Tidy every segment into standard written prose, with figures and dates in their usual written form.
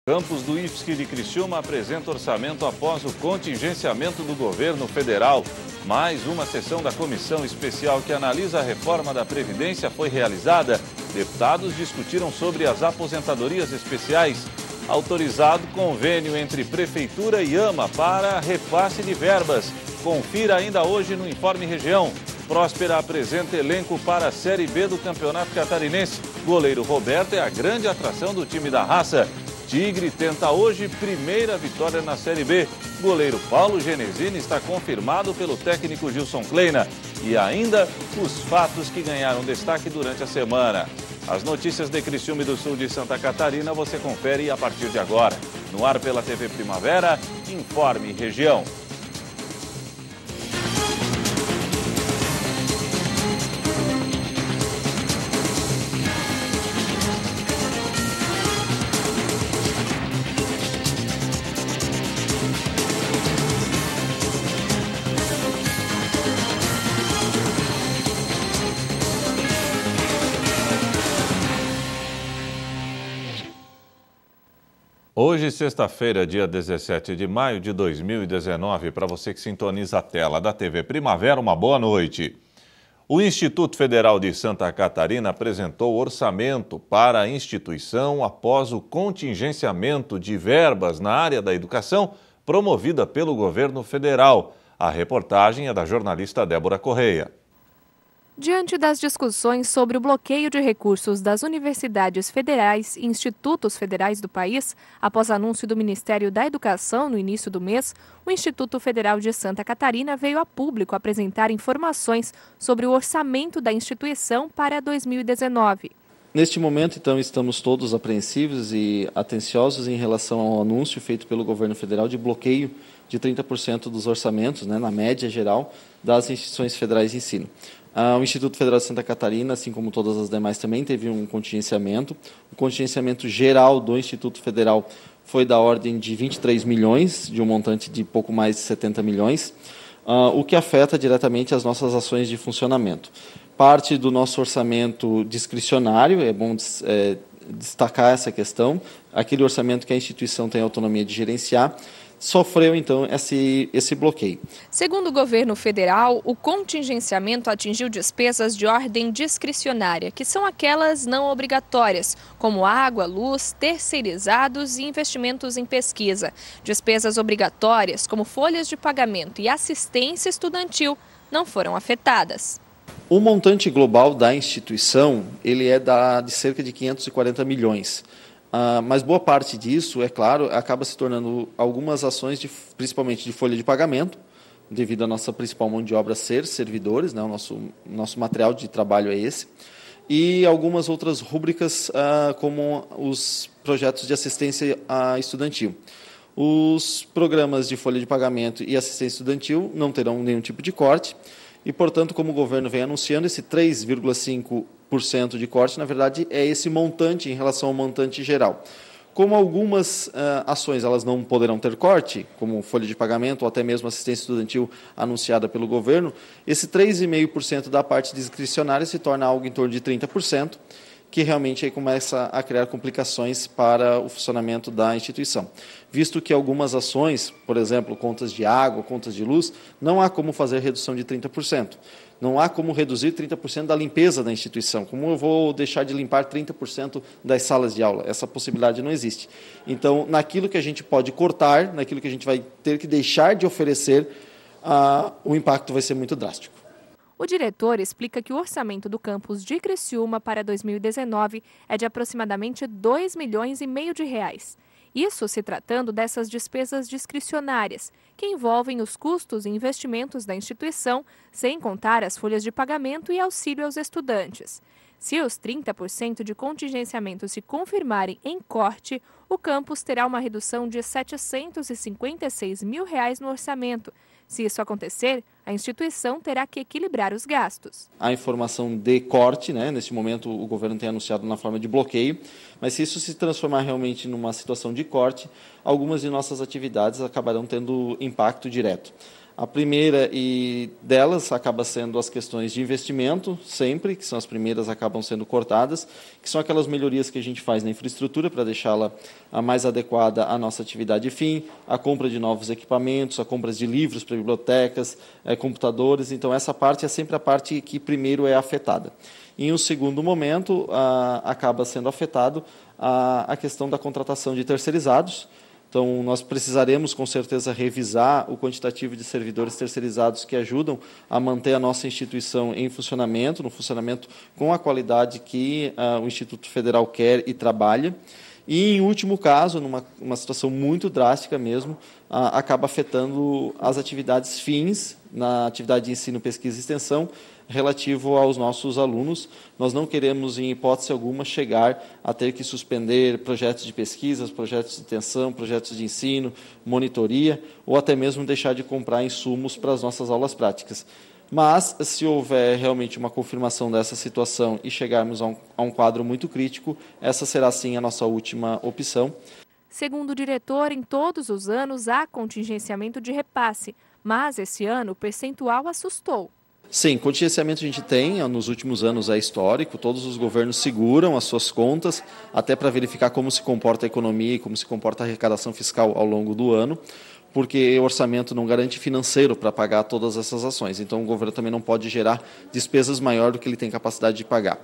Campus do IFSC de Criciúma apresenta orçamento após o contingenciamento do governo federal. Mais uma sessão da comissão especial que analisa a reforma da Previdência foi realizada. Deputados discutiram sobre as aposentadorias especiais. Autorizado convênio entre Prefeitura e AMA para repasse de verbas. Confira ainda hoje no Informe Região. Próspera apresenta elenco para a Série B do Campeonato Catarinense. Goleiro Roberto é a grande atração do time da raça. Tigre tenta hoje primeira vitória na Série B. Goleiro Paulo Genesini está confirmado pelo técnico Gilson Kleina. E ainda os fatos que ganharam destaque durante a semana. As notícias de Criciúma e do Sul de Santa Catarina você confere a partir de agora. No ar pela TV Primavera, Informe Região. Hoje, sexta-feira, dia 17 de maio de 2019, para você que sintoniza a tela da TV Primavera, uma boa noite. O Instituto Federal de Santa Catarina apresentou orçamento para a instituição após o contingenciamento de verbas na área da educação promovida pelo governo federal. A reportagem é da jornalista Débora Correia. Diante das discussões sobre o bloqueio de recursos das universidades federais e institutos federais do país, após anúncio do Ministério da Educação no início do mês, o Instituto Federal de Santa Catarina veio a público apresentar informações sobre o orçamento da instituição para 2019. Neste momento, então, estamos todos apreensivos e atenciosos em relação ao anúncio feito pelo governo federal de bloqueio de 30% dos orçamentos, na média geral, das instituições federais de ensino. O Instituto Federal de Santa Catarina, assim como todas as demais, também teve um contingenciamento. O contingenciamento geral do Instituto Federal foi da ordem de 23 milhões, de um montante de pouco mais de 70 milhões, o que afeta diretamente as nossas ações de funcionamento. Parte do nosso orçamento discricionário, é bom destacar essa questão, aquele orçamento que a instituição tem autonomia de gerenciar, sofreu, então, esse bloqueio. Segundo o governo federal, o contingenciamento atingiu despesas de ordem discricionária, que são aquelas não obrigatórias, como água, luz, terceirizados e investimentos em pesquisa. Despesas obrigatórias, como folhas de pagamento e assistência estudantil, não foram afetadas. O montante global da instituição ele é de cerca de 540 milhões. Mas boa parte disso, é claro, acaba se tornando algumas ações, principalmente de folha de pagamento, devido à nossa principal mão de obra ser servidores, o nosso material de trabalho é esse, e algumas outras rúbricas, como os projetos de assistência estudantil. Os programas de folha de pagamento e assistência estudantil não terão nenhum tipo de corte, e, portanto, como o governo vem anunciando, esse 3,5% de corte, na verdade, é esse montante em relação ao montante geral. Como algumas ações elas não poderão ter corte, como folha de pagamento ou até mesmo assistência estudantil anunciada pelo governo, esse 3,5% da parte discricionária se torna algo em torno de 30%, que realmente aí começa a criar complicações para o funcionamento da instituição. Visto que algumas ações, por exemplo, contas de água, contas de luz, não há como fazer redução de 30%. Não há como reduzir 30% da limpeza da instituição. Como eu vou deixar de limpar 30% das salas de aula? Essa possibilidade não existe. Então, naquilo que a gente pode cortar, naquilo que a gente vai ter que deixar de oferecer, o impacto vai ser muito drástico. O diretor explica que o orçamento do campus de Criciúma para 2019 é de aproximadamente R$2,5 milhões de reais. Isso se tratando dessas despesas discricionárias, que envolvem os custos e investimentos da instituição, sem contar as folhas de pagamento e auxílio aos estudantes. Se os 30% de contingenciamento se confirmarem em corte, o campus terá uma redução de R$756 mil no orçamento. Se isso acontecer, a instituição terá que equilibrar os gastos. A informação de corte, neste momento o governo tem anunciado na forma de bloqueio, mas se isso se transformar realmente numa situação de corte, algumas de nossas atividades acabarão tendo impacto direto. A primeira delas acaba sendo as questões de investimento, sempre, que são as primeiras acabam sendo cortadas, que são aquelas melhorias que a gente faz na infraestrutura para deixá-la a mais adequada à nossa atividade fim, a compra de novos equipamentos, a compra de livros para bibliotecas, computadores. Então, essa parte é sempre a parte que primeiro é afetada. Em um segundo momento, acaba sendo afetado a questão da contratação de terceirizados. Então, nós precisaremos, com certeza, revisar o quantitativo de servidores terceirizados que ajudam a manter a nossa instituição em funcionamento, no funcionamento com a qualidade que o Instituto Federal quer e trabalha. E, em último caso, numa situação muito drástica mesmo, acaba afetando as atividades fins, na atividade de ensino, pesquisa e extensão, relativo aos nossos alunos. Nós não queremos, em hipótese alguma, chegar a ter que suspender projetos de pesquisas, projetos de extensão, projetos de ensino, monitoria, ou até mesmo deixar de comprar insumos para as nossas aulas práticas. Mas, se houver realmente uma confirmação dessa situação e chegarmos a um quadro muito crítico, essa será, sim, a nossa última opção. Segundo o diretor, em todos os anos há contingenciamento de repasse, mas esse ano o percentual assustou. Sim, contingenciamento a gente tem, nos últimos anos é histórico, todos os governos seguram as suas contas, até para verificar como se comporta a economia e como se comporta a arrecadação fiscal ao longo do ano, porque o orçamento não garante financeiro para pagar todas essas ações. Então, o governo também não pode gerar despesas maior do que ele tem capacidade de pagar.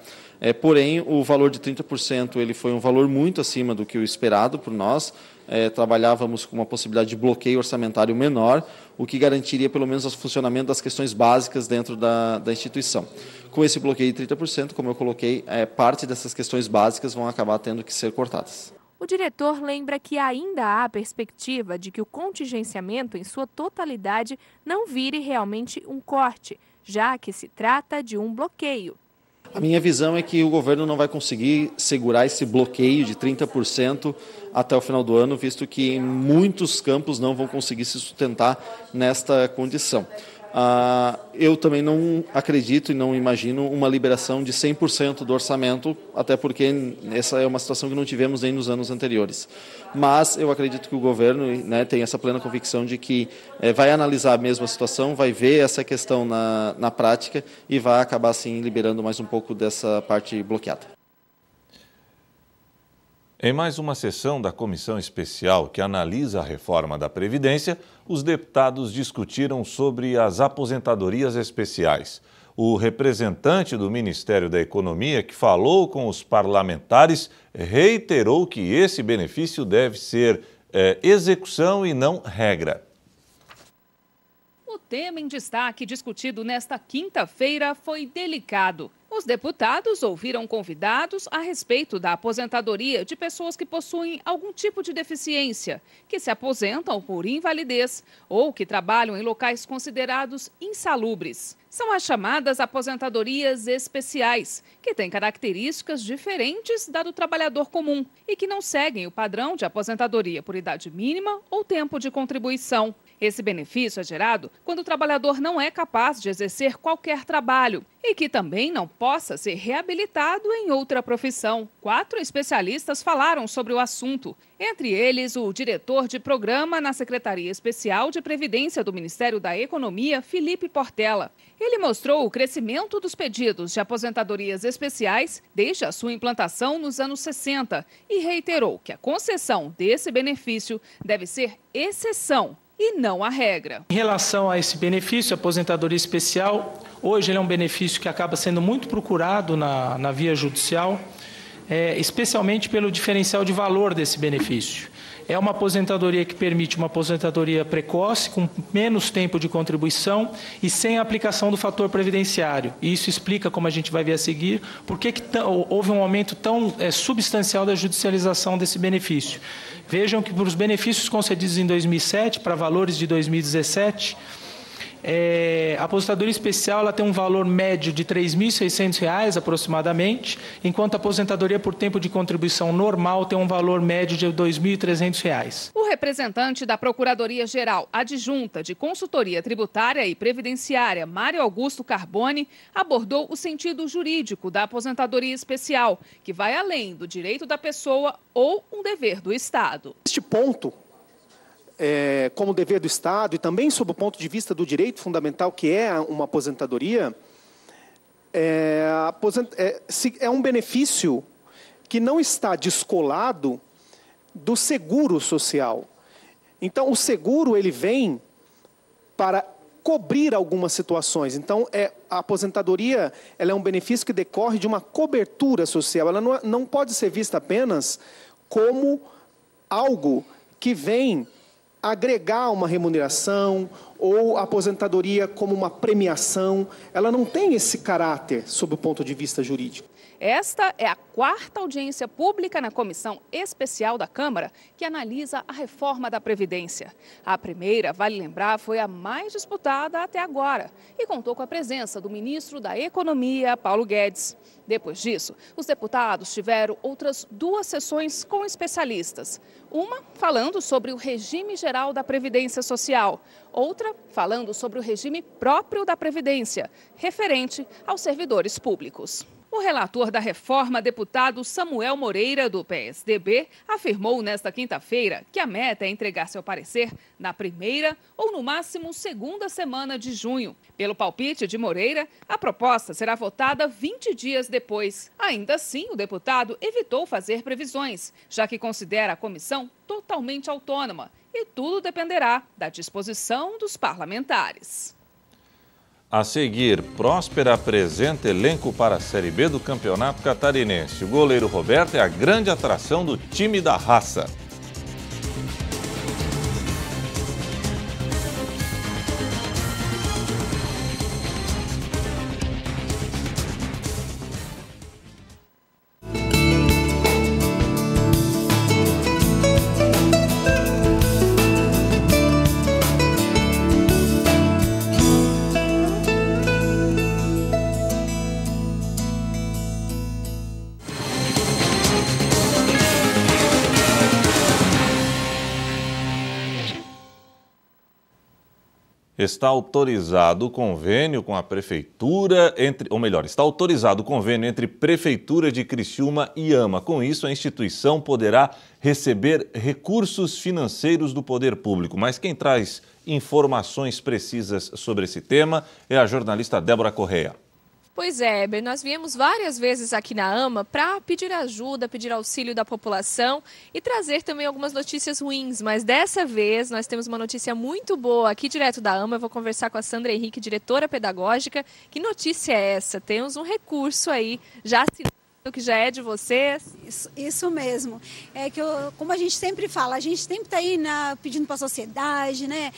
Porém, o valor de 30% ele foi um valor muito acima do que o esperado por nós. Trabalhávamos com uma possibilidade de bloqueio orçamentário menor, o que garantiria pelo menos o funcionamento das questões básicas dentro da instituição. Com esse bloqueio de 30%, como eu coloquei, parte dessas questões básicas vão acabar tendo que ser cortadas. O diretor lembra que ainda há perspectiva de que o contingenciamento, em sua totalidade, não vire realmente um corte, já que se trata de um bloqueio. A minha visão é que o governo não vai conseguir segurar esse bloqueio de 30% até o final do ano, visto que muitos campos não vão conseguir se sustentar nesta condição. Eu também não acredito e não imagino uma liberação de 100% do orçamento, até porque essa é uma situação que não tivemos nem nos anos anteriores. Mas eu acredito que o governo, né, tem essa plena convicção de que vai analisar mesmo a situação, vai ver essa questão na prática e vai acabar, sim, liberando mais um pouco dessa parte bloqueada. Em mais uma sessão da comissão especial que analisa a reforma da Previdência, os deputados discutiram sobre as aposentadorias especiais. O representante do Ministério da Economia, que falou com os parlamentares, reiterou que esse benefício deve ser execução e não regra. O tema em destaque discutido nesta quinta-feira foi delicado. Os deputados ouviram convidados a respeito da aposentadoria de pessoas que possuem algum tipo de deficiência, que se aposentam por invalidez ou que trabalham em locais considerados insalubres. São as chamadas aposentadorias especiais, que têm características diferentes da do trabalhador comum e que não seguem o padrão de aposentadoria por idade mínima ou tempo de contribuição. Esse benefício é gerado quando o trabalhador não é capaz de exercer qualquer trabalho e que também não possa ser reabilitado em outra profissão. 4 especialistas falaram sobre o assunto, entre eles o diretor de programa na Secretaria Especial de Previdência do Ministério da Economia, Felipe Portela. Ele mostrou o crescimento dos pedidos de aposentadorias especiais desde a sua implantação nos anos 60 e reiterou que a concessão desse benefício deve ser exceção e não a regra. Em relação a esse benefício, aposentadoria especial, hoje ele é um benefício que acaba sendo muito procurado na via judicial, especialmente pelo diferencial de valor desse benefício. É uma aposentadoria que permite uma aposentadoria precoce, com menos tempo de contribuição e sem a aplicação do fator previdenciário. E isso explica, como a gente vai ver a seguir, por que houve um aumento tão substancial da judicialização desse benefício. Vejam que para os benefícios concedidos em 2007, para valores de 2017, a aposentadoria especial ela tem um valor médio de R$ 3.600 aproximadamente, enquanto a aposentadoria por tempo de contribuição normal tem um valor médio de R$ 2.300. O representante da Procuradoria-Geral Adjunta de Consultoria Tributária e Previdenciária, Mário Augusto Carboni, abordou o sentido jurídico da aposentadoria especial, que vai além do direito da pessoa ou um dever do Estado. Este ponto como dever do Estado e também sob o ponto de vista do direito fundamental, que é uma aposentadoria, é um benefício que não está descolado do seguro social. Então, o seguro ele vem para cobrir algumas situações. Então, a aposentadoria ela é um benefício que decorre de uma cobertura social. Ela não pode ser vista apenas como algo que vem agregar uma remuneração ou a aposentadoria como uma premiação. Ela não tem esse caráter sob o ponto de vista jurídico. Esta é a 4ª audiência pública na Comissão Especial da Câmara que analisa a reforma da Previdência. A primeira, vale lembrar, foi a mais disputada até agora e contou com a presença do ministro da Economia, Paulo Guedes. Depois disso, os deputados tiveram outras 2 sessões com especialistas. Uma falando sobre o regime geral da Previdência Social, outra falando sobre o regime próprio da Previdência, referente aos servidores públicos. O relator da reforma, deputado Samuel Moreira, do PSDB, afirmou nesta quinta-feira que a meta é entregar seu parecer na primeira ou, no máximo, segunda semana de junho. Pelo palpite de Moreira, a proposta será votada 20 dias depois. Ainda assim, o deputado evitou fazer previsões, já que considera a comissão totalmente autônoma e tudo dependerá da disposição dos parlamentares. A seguir, Próspera apresenta elenco para a Série B do Campeonato Catarinense. O goleiro Roberto é a grande atração do time da raça. Está autorizado o convênio com a Prefeitura, está autorizado o convênio entre Prefeitura de Criciúma e AMA. Com isso, a instituição poderá receber recursos financeiros do poder público. Mas quem traz informações precisas sobre esse tema é a jornalista Débora Correia. Pois é, Eber, nós viemos várias vezes aqui na AMA para pedir ajuda, pedir auxílio da população e trazer também algumas notícias ruins, mas dessa vez nós temos uma notícia muito boa aqui direto da AMA. Eu vou conversar com a Sandra Henrique, diretora pedagógica. Que notícia é essa? Temos um recurso aí já assinado, que já é de vocês. Isso mesmo. É que, como a gente sempre fala, a gente sempre está aí pedindo para a sociedade, né?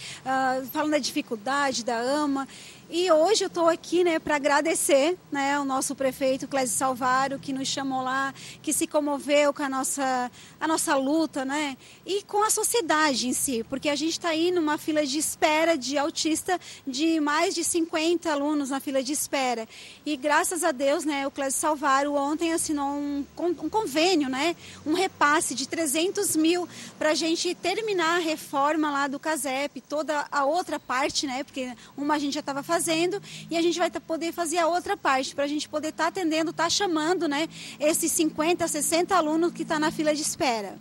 Falando da dificuldade da AMA. E hoje eu estou aqui, né, para agradecer, né, ao nosso prefeito Clésio Salvaro, que nos chamou lá, que se comoveu com a nossa luta, né, e com a sociedade em si, porque a gente está aí numa fila de espera de autista de mais de 50 alunos na fila de espera. E graças a Deus, né, o Clésio Salvaro ontem assinou um convênio, né, um repasse de 300 mil para a gente terminar a reforma lá do CASEP, toda a outra parte, né, porque uma a gente já estava fazendo e a gente vai poder fazer a outra parte, para a gente poder estar atendendo, chamando, né, esses 50, 60 alunos que estão na fila de espera.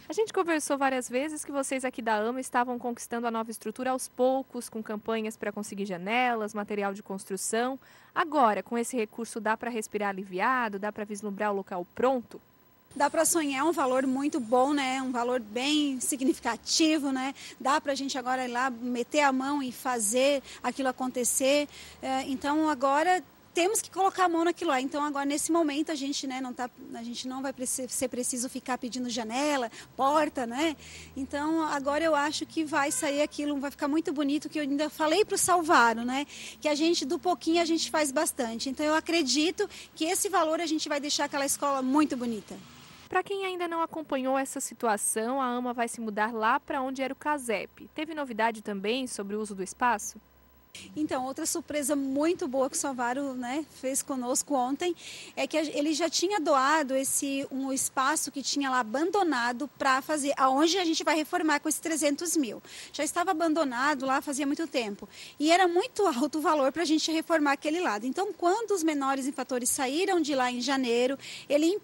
A gente conversou várias vezes que vocês aqui da AMA estavam conquistando a nova estrutura aos poucos, com campanhas para conseguir janelas, material de construção. Agora, com esse recurso, dá para respirar aliviado, dá para vislumbrar o local pronto? Dá para sonhar um valor muito bom, né? Um valor bem significativo, né? Dá para a gente agora ir lá, meter a mão e fazer aquilo acontecer. Então, agora temos que colocar a mão naquilo lá. Então, agora, nesse momento, a gente, né, a gente não vai ser preciso ficar pedindo janela, porta, né? Então, agora eu acho que vai sair aquilo, vai ficar muito bonito, que eu ainda falei para o Salvaro, né? Que a gente, do pouquinho, a gente faz bastante. Então, eu acredito que esse valor a gente vai deixar aquela escola muito bonita. Para quem ainda não acompanhou essa situação, a AMA vai se mudar lá para onde era o CASEP. Teve novidade também sobre o uso do espaço? Então, outra surpresa muito boa que o Salvaro, né, fez conosco ontem é que ele já tinha doado um espaço que tinha lá abandonado para fazer, aonde a gente vai reformar com esses 300 mil. Já estava abandonado lá fazia muito tempo e era muito alto o valor para a gente reformar aquele lado. Então, quando os menores infratores saíram de lá em janeiro, ele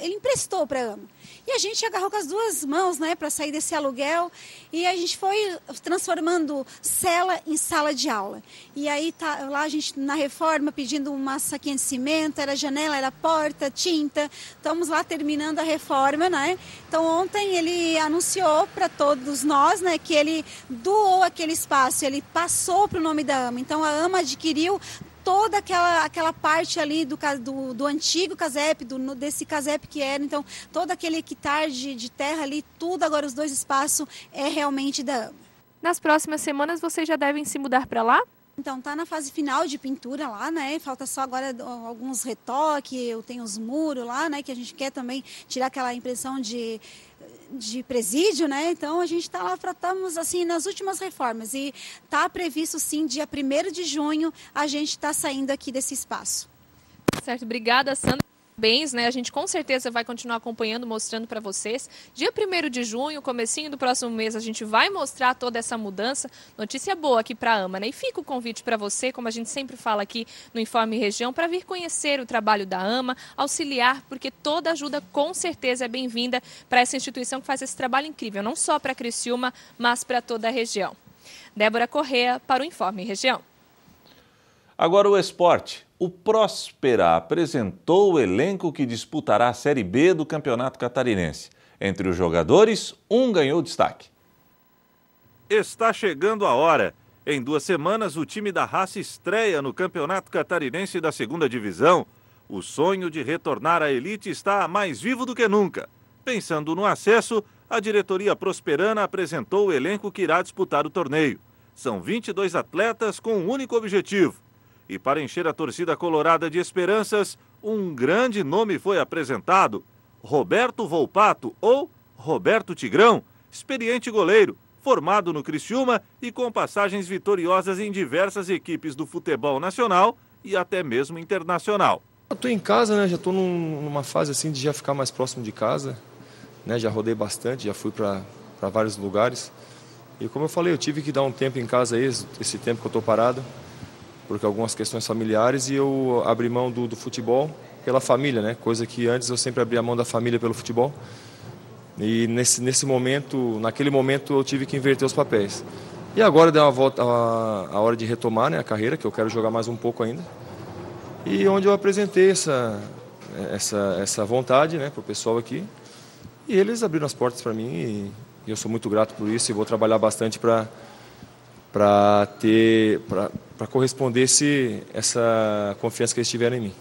emprestou para a AMA. E a gente agarrou com as duas mãos, né, para sair desse aluguel e a gente foi transformando cela em sala de aula. E aí lá a gente na reforma pedindo uma saquinha de cimento, era janela, era porta, tinta. Estamos lá terminando a reforma, né? Então ontem ele anunciou para todos nós, né, que ele doou aquele espaço, ele passou para o nome da AMA. Então a AMA adquiriu toda aquela parte ali do antigo CASEP, desse CASEP que era, então todo aquele hectare de terra ali, tudo agora os 2 espaços é realmente da AMA. Nas próximas semanas vocês já devem se mudar para lá? Então, tá na fase final de pintura lá, né? Falta só agora alguns retoques, eu tenho os muros lá, né? Que a gente quer também tirar aquela impressão de presídio, né? Então, a gente está lá, estamos assim, nas últimas reformas. E tá previsto, sim, dia 1º de junho, a gente está saindo aqui desse espaço. Certo, obrigada, Sandra. Parabéns, né? A gente com certeza vai continuar acompanhando, mostrando para vocês. Dia 1º de junho, comecinho do próximo mês, a gente vai mostrar toda essa mudança. Notícia boa aqui para a AMA, né? E fica o convite para você, como a gente sempre fala aqui no Informe Região, para vir conhecer o trabalho da AMA, auxiliar, porque toda ajuda com certeza é bem-vinda para essa instituição que faz esse trabalho incrível, não só para Criciúma, mas para toda a região. Débora Corrêa para o Informe Região. Agora o esporte. O Próspera apresentou o elenco que disputará a Série B do Campeonato Catarinense. Entre os jogadores, um ganhou destaque. Está chegando a hora. Em 2 semanas, o time da raça estreia no Campeonato Catarinense da 2ª Divisão. O sonho de retornar à elite está mais vivo do que nunca. Pensando no acesso, a diretoria prosperana apresentou o elenco que irá disputar o torneio. São 22 atletas com um único objetivo. E para encher a torcida colorada de esperanças, um grande nome foi apresentado: Roberto Volpato, ou Roberto Tigrão, experiente goleiro, formado no Criciúma e com passagens vitoriosas em diversas equipes do futebol nacional e até mesmo internacional. Eu estou em casa, né? Já estou numa fase assim de já ficar mais próximo de casa, né? Já rodei bastante, já fui para vários lugares. E como eu falei, eu tive que dar um tempo em casa aí, esse tempo que eu estou parado, porque algumas questões familiares, e eu abri mão do futebol pela família, né? Coisa que antes eu sempre abria mão da família pelo futebol. E nesse momento, naquele momento, eu tive que inverter os papéis. E agora deu uma volta a hora de retomar, né, a carreira, que eu quero jogar mais um pouco ainda. E onde eu apresentei essa vontade, né, para o pessoal aqui. E eles abriram as portas para mim e eu sou muito grato por isso e vou trabalhar bastante para corresponder essa confiança que eles tiveram em mim.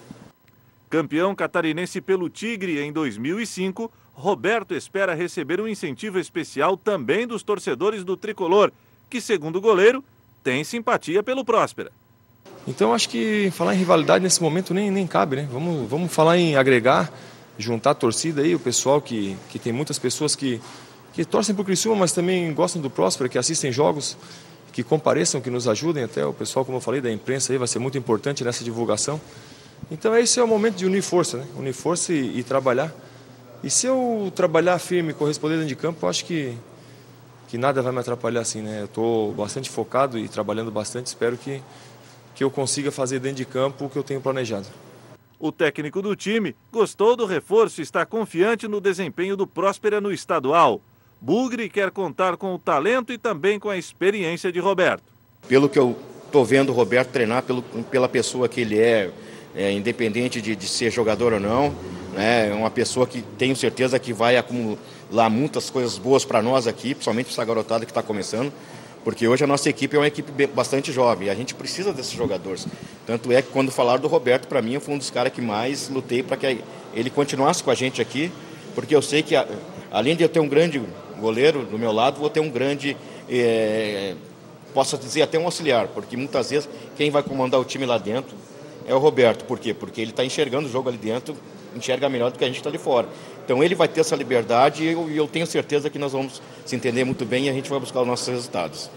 Campeão catarinense pelo Tigre em 2005, Roberto espera receber um incentivo especial também dos torcedores do Tricolor, que, segundo o goleiro, tem simpatia pelo Próspera. Então, acho que falar em rivalidade nesse momento nem cabe, né? Vamos falar em agregar, juntar a torcida aí, o pessoal que tem muitas pessoas que torcem para o Criciúma, mas também gostam do Próspera, que assistem jogos, que compareçam, que nos ajudem, até o pessoal, como eu falei, da imprensa aí vai ser muito importante nessa divulgação. Então esse é o momento de unir força, né? Unir força e trabalhar. E se eu trabalhar firme e corresponder dentro de campo, eu acho que nada vai me atrapalhar assim, né? Eu estou bastante focado e trabalhando bastante, espero que eu consiga fazer dentro de campo o que eu tenho planejado. O técnico do time gostou do reforço e está confiante no desempenho do Próspera no estadual. Bugre quer contar com o talento e também com a experiência de Roberto. Pelo que eu estou vendo o Roberto treinar, pela pessoa que ele independente de ser jogador ou não, né, é uma pessoa que tenho certeza que vai acumular muitas coisas boas para nós aqui, principalmente essa garotada que está começando, porque hoje a nossa equipe é uma equipe bastante jovem e a gente precisa desses jogadores. Tanto é que quando falaram do Roberto, para mim, eu fui um dos caras que mais lutei para que ele continuasse com a gente aqui, porque eu sei que, além de eu ter um grande goleiro do meu lado, vou ter um grande, posso dizer até um auxiliar, porque muitas vezes quem vai comandar o time lá dentro é o Roberto. Por quê? Porque ele está enxergando o jogo ali dentro, enxerga melhor do que a gente está ali fora. Então ele vai ter essa liberdade e eu tenho certeza que nós vamos se entender muito bem e a gente vai buscar os nossos resultados.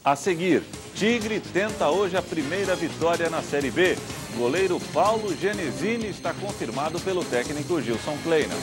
A seguir, Tigre tenta hoje a primeira vitória na Série B. O goleiro Paulo Genesini está confirmado pelo técnico Gilson Kleina.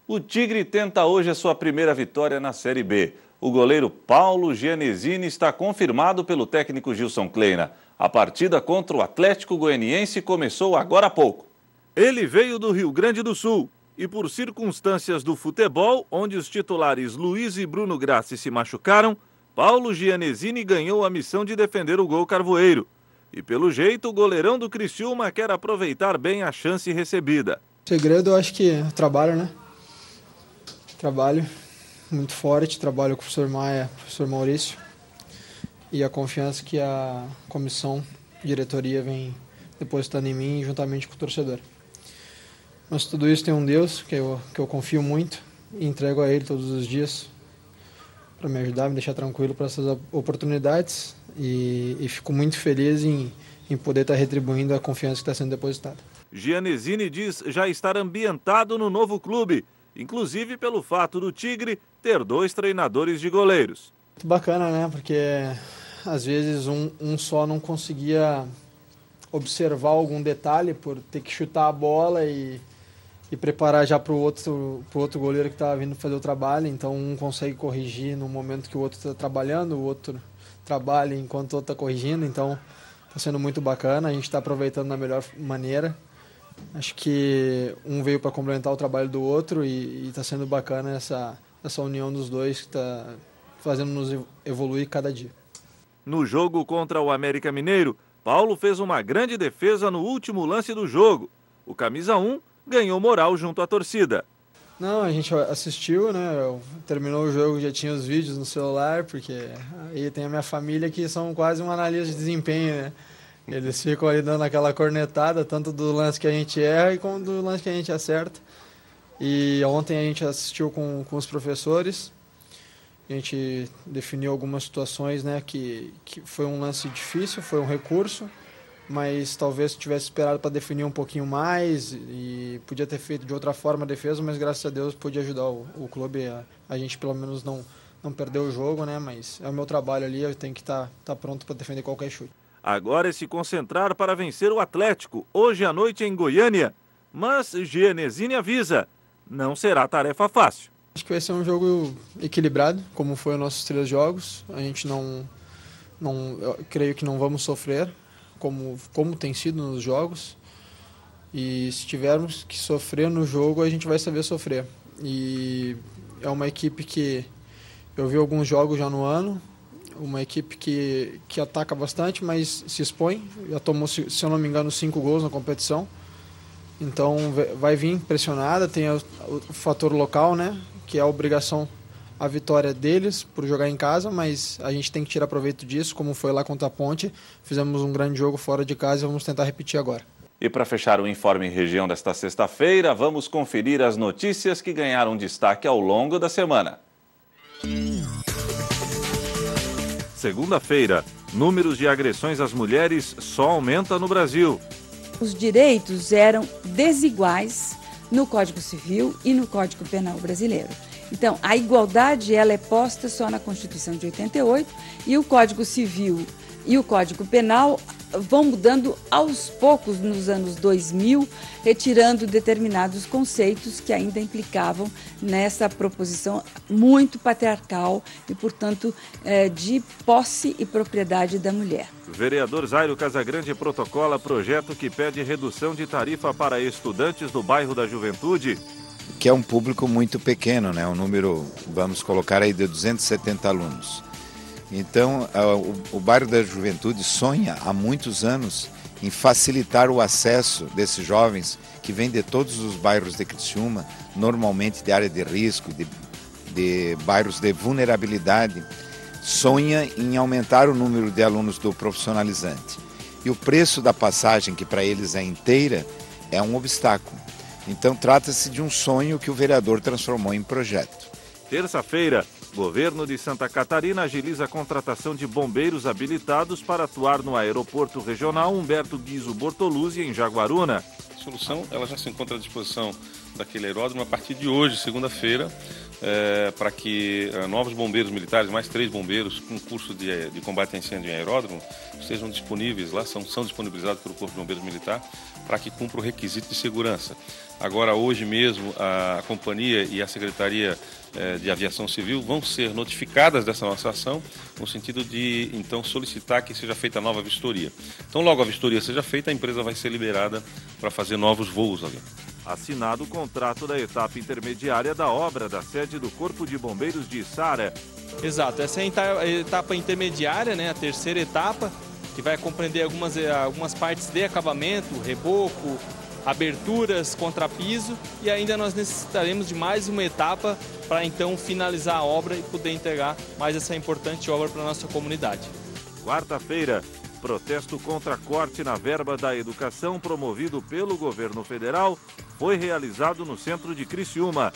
O Tigre tenta hoje a sua primeira vitória na Série B. O goleiro Paulo Genesini está confirmado pelo técnico Gilson Kleina. A partida contra o Atlético Goianiense começou agora há pouco. Ele veio do Rio Grande do Sul e, por circunstâncias do futebol, onde os titulares Luiz e Bruno Grassi se machucaram, Paulo Genesini ganhou a missão de defender o gol carvoeiro. E, pelo jeito, o goleirão do Criciúma quer aproveitar bem a chance recebida. O segredo, eu acho que é trabalho, né? Trabalho muito forte, trabalho com o professor Maia, professor Maurício, e a confiança que a comissão, diretoria vem depositando em mim juntamente com o torcedor. Mas tudo isso tem um Deus que eu confio muito e entrego a Ele todos os dias para me ajudar, me deixar tranquilo para essas oportunidades e fico muito feliz em poder estar retribuindo a confiança que está sendo depositada. Genesini diz já estar ambientado no novo clube, inclusive pelo fato do Tigre ter 2 treinadores de goleiros. Muito bacana, né? Porque às vezes um só não conseguia observar algum detalhe por ter que chutar a bola e preparar já para o outro goleiro que estava vindo fazer o trabalho. Então um consegue corrigir no momento que o outro está trabalhando, o outro trabalha enquanto o outro está corrigindo. Então está sendo muito bacana, a gente está aproveitando da melhor maneira. Acho que um veio para complementar o trabalho do outro e está sendo bacana essa união dos dois que está fazendo nos evoluir cada dia. No jogo contra o América Mineiro, Paulo fez uma grande defesa no último lance do jogo. O camisa 1 ganhou moral junto à torcida. Não, a gente assistiu, né? Terminou o jogo, já tinha os vídeos no celular, porque aí tem a minha família que são quase um analista de desempenho, né? Eles ficam ali dando aquela cornetada, tanto do lance que a gente erra como do lance que a gente acerta. E ontem a gente assistiu com os professores, a gente definiu algumas situações, né, que foi um lance difícil, foi um recurso, mas talvez tivesse esperado para definir um pouquinho mais e podia ter feito de outra forma a defesa, mas graças a Deus pude ajudar o clube, a gente pelo menos não perdeu o jogo, né, mas é o meu trabalho ali, eu tenho que estar pronto para defender qualquer chute. Agora é se concentrar para vencer o Atlético, hoje à noite em Goiânia. Mas Genesini avisa, não será tarefa fácil. Acho que vai ser um jogo equilibrado, como foi os nossos 3 jogos. A gente eu creio que não vamos sofrer, como tem sido nos jogos. E se tivermos que sofrer no jogo, a gente vai saber sofrer. E é uma equipe que eu vi alguns jogos já no ano, uma equipe que ataca bastante, mas se expõe. Já tomou, se eu não me engano, 5 gols na competição. Então vai vir pressionada, tem o fator local, né? Que é a obrigação, a vitória deles por jogar em casa, mas a gente tem que tirar proveito disso, como foi lá contra a Ponte. Fizemos um grande jogo fora de casa e vamos tentar repetir agora. E para fechar o Informe em Região desta sexta-feira, vamos conferir as notícias que ganharam destaque ao longo da semana. Segunda-feira, números de agressões às mulheres só aumenta no Brasil. Os direitos eram desiguais no Código Civil e no Código Penal brasileiro. Então, a igualdade ela é posta só na Constituição de 88 e o Código Civil e o Código Penal vão mudando aos poucos nos anos 2000, retirando determinados conceitos que ainda implicavam nessa proposição muito patriarcal e, portanto, de posse e propriedade da mulher. Vereador Zairo Casagrande protocola projeto que pede redução de tarifa para estudantes do bairro da Juventude. Que é um público muito pequeno, né? Um número, vamos colocar aí, de 270 alunos. Então, o bairro da Juventude sonha há muitos anos em facilitar o acesso desses jovens que vêm de todos os bairros de Criciúma, normalmente de área de risco, de bairros de vulnerabilidade, sonha em aumentar o número de alunos do profissionalizante. E o preço da passagem, que para eles é inteira, é um obstáculo. Então trata-se de um sonho que o vereador transformou em projeto. Terça-feira, governo de Santa Catarina agiliza a contratação de bombeiros habilitados para atuar no aeroporto regional Humberto Guizzo Bortoluzzi, em Jaguaruna. A solução ela já se encontra à disposição daquele aeródromo a partir de hoje, segunda-feira, para que novos bombeiros militares, mais 3 bombeiros com curso de combate a incêndio em aeródromo, estejam disponíveis lá, são disponibilizados pelo Corpo de Bombeiros Militar, para que cumpra o requisito de segurança. Agora, hoje mesmo, a companhia e a Secretaria de Aviação Civil vão ser notificadas dessa nossa ação, no sentido de, então, solicitar que seja feita a nova vistoria. Então, logo a vistoria seja feita, a empresa vai ser liberada para fazer novos voos ali. Assinado o contrato da etapa intermediária da obra da sede do Corpo de Bombeiros de Içara. Exato, essa é a etapa intermediária, né, a terceira etapa, que vai compreender algumas partes de acabamento, reboco, aberturas, contrapiso, e ainda nós necessitaremos de mais uma etapa para então finalizar a obra e poder entregar mais essa importante obra para a nossa comunidade. Quarta-feira, protesto contra corte na verba da educação promovido pelo governo federal foi realizado no centro de Criciúma.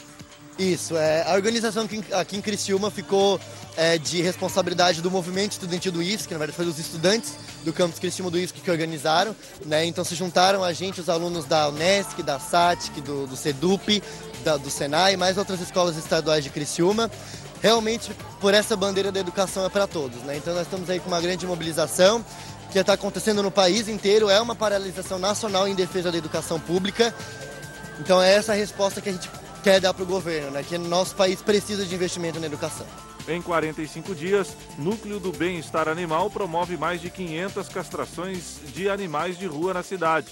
Isso, a organização aqui em Criciúma ficou de responsabilidade do movimento estudantil do IFSC, que na verdade foi dos estudantes do campus Criciúma do IFSC que organizaram, né? Então se juntaram a gente, os alunos da Unesc, da SATIC, do CEDUP, do Senai e mais outras escolas estaduais de Criciúma. Realmente, por essa bandeira da educação é para todos, né? Então nós estamos aí com uma grande mobilização que está acontecendo no país inteiro, é uma paralisação nacional em defesa da educação pública. Então é essa a resposta que a gente quer dar para o governo, né? Que nosso país precisa de investimento na educação. Em 45 dias, Núcleo do Bem-Estar Animal promove mais de 500 castrações de animais de rua na cidade.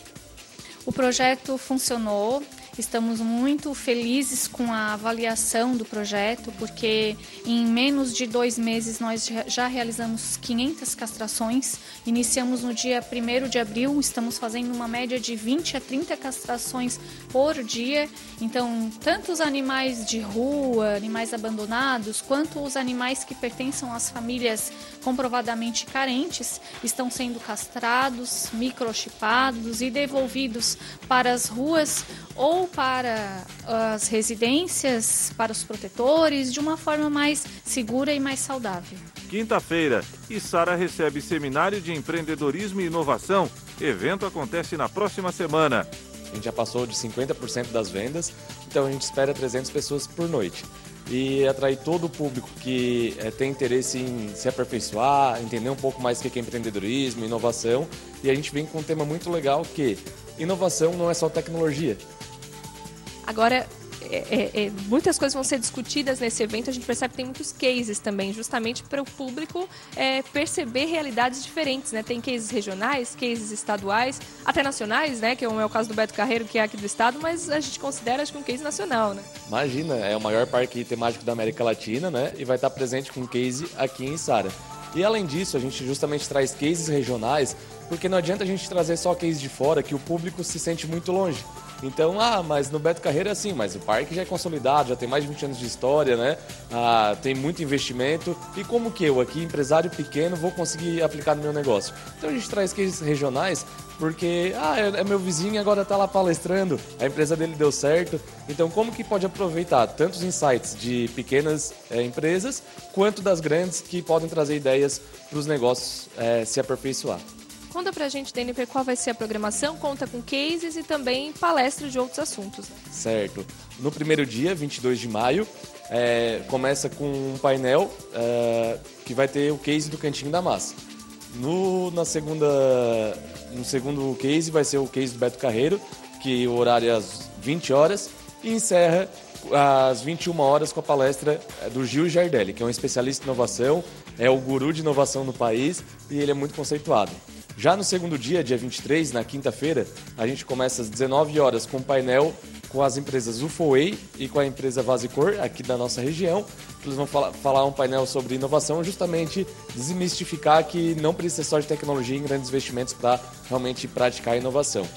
O projeto funcionou. Estamos muito felizes com a avaliação do projeto, porque em menos de 2 meses nós já realizamos 500 castrações. Iniciamos no dia 1º de abril, estamos fazendo uma média de 20 a 30 castrações por dia. Então, tanto os animais de rua, animais abandonados, quanto os animais que pertencem às famílias comprovadamente carentes, estão sendo castrados, microchipados e devolvidos para as ruas ou para as residências, para os protetores, de uma forma mais segura e mais saudável. Quinta-feira, Içara recebe seminário de empreendedorismo e inovação. Evento acontece na próxima semana. A gente já passou de 50% das vendas, então a gente espera 300 pessoas por noite. E atrair todo o público que tem interesse em se aperfeiçoar, entender um pouco mais o que é empreendedorismo, inovação. E a gente vem com um tema muito legal que inovação não é só tecnologia. Agora, muitas coisas vão ser discutidas nesse evento, a gente percebe que tem muitos cases também, justamente para o público perceber realidades diferentes, né? Tem cases regionais, cases estaduais, até nacionais, né? Que é o caso do Beto Carreiro, que é aqui do estado, mas a gente considera, acho que um case nacional, né? Imagina, é o maior parque temático da América Latina, né? E vai estar presente com case aqui em Içara. E além disso, a gente justamente traz cases regionais, porque não adianta a gente trazer só case de fora, que o público se sente muito longe. Então, mas no Beto Carreiro é assim, mas o parque já é consolidado, já tem mais de 20 anos de história, né? Tem muito investimento. E como que eu, aqui, empresário pequeno, vou conseguir aplicar no meu negócio? Então a gente traz cases regionais, porque, é meu vizinho e agora está lá palestrando, a empresa dele deu certo. Então, como que pode aproveitar tantos insights de pequenas empresas, quanto das grandes que podem trazer ideias para os negócios se aperfeiçoar? Conta pra gente, DNP, qual vai ser a programação, conta com cases e também palestras de outros assuntos. Certo. No primeiro dia, 22 de maio, começa com um painel que vai ter o case do Cantinho da Massa. No segundo case vai ser o case do Beto Carreiro, que o horário é às 20 horas, e encerra às 21 horas com a palestra do Gil Giardelli, que é um especialista em inovação, é o guru de inovação no país e ele é muito conceituado. Já no segundo dia, dia 23, na quinta-feira, a gente começa às 19 horas com um painel com as empresas UFOWay e com a empresa Vasicor, aqui da nossa região. Eles vão falar um painel sobre inovação, justamente desmistificar que não precisa só de tecnologia e grandes investimentos para realmente praticar a inovação.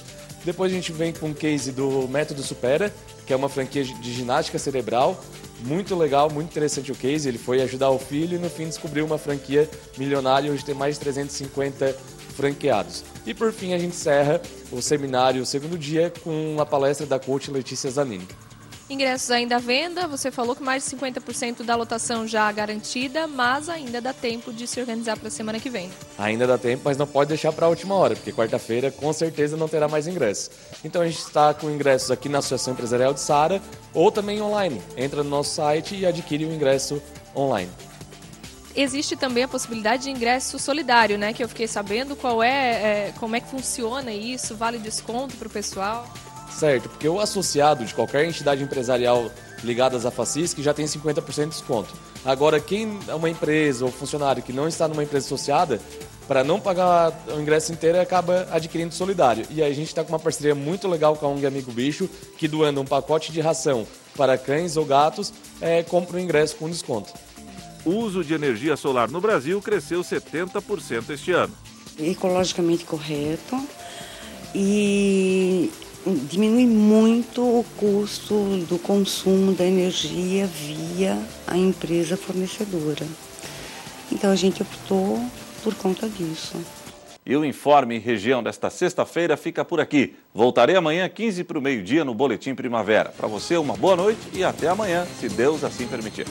Depois a gente vem com um case do Método Supera, que é uma franquia de ginástica cerebral, Muito legal, muito interessante o case. Ele foi ajudar o filho e no fim descobriu uma franquia milionária e hoje tem mais de 350 franqueados. E por fim a gente encerra o seminário, o segundo dia, com a palestra da coach Letícia Zanini. Ingressos ainda à venda, você falou que mais de 50% da lotação já garantida, mas ainda dá tempo de se organizar para a semana que vem. Ainda dá tempo, mas não pode deixar para a última hora, porque quarta-feira com certeza não terá mais ingressos. Então a gente está com ingressos aqui na Associação Empresarial de Sara ou também online. Entra no nosso site e adquire o ingresso online. Existe também a possibilidade de ingresso solidário, né? Que eu fiquei sabendo como é que funciona isso, vale desconto para o pessoal. Certo, porque o associado de qualquer entidade empresarial ligada à FACISC já tem 50% de desconto. Agora, quem é uma empresa ou funcionário que não está numa empresa associada, para não pagar o ingresso inteiro, acaba adquirindo solidário. E aí a gente está com uma parceria muito legal com a ONG Amigo Bicho, que doando um pacote de ração para cães ou gatos, compra o ingresso com desconto. O uso de energia solar no Brasil cresceu 70% este ano. Ecologicamente correto e diminui muito o custo do consumo da energia via a empresa fornecedora. Então a gente optou por conta disso. E o Informe Região desta sexta-feira fica por aqui. Voltarei amanhã, 15 para o meio-dia, no Boletim Primavera. Para você, uma boa noite e até amanhã, se Deus assim permitir.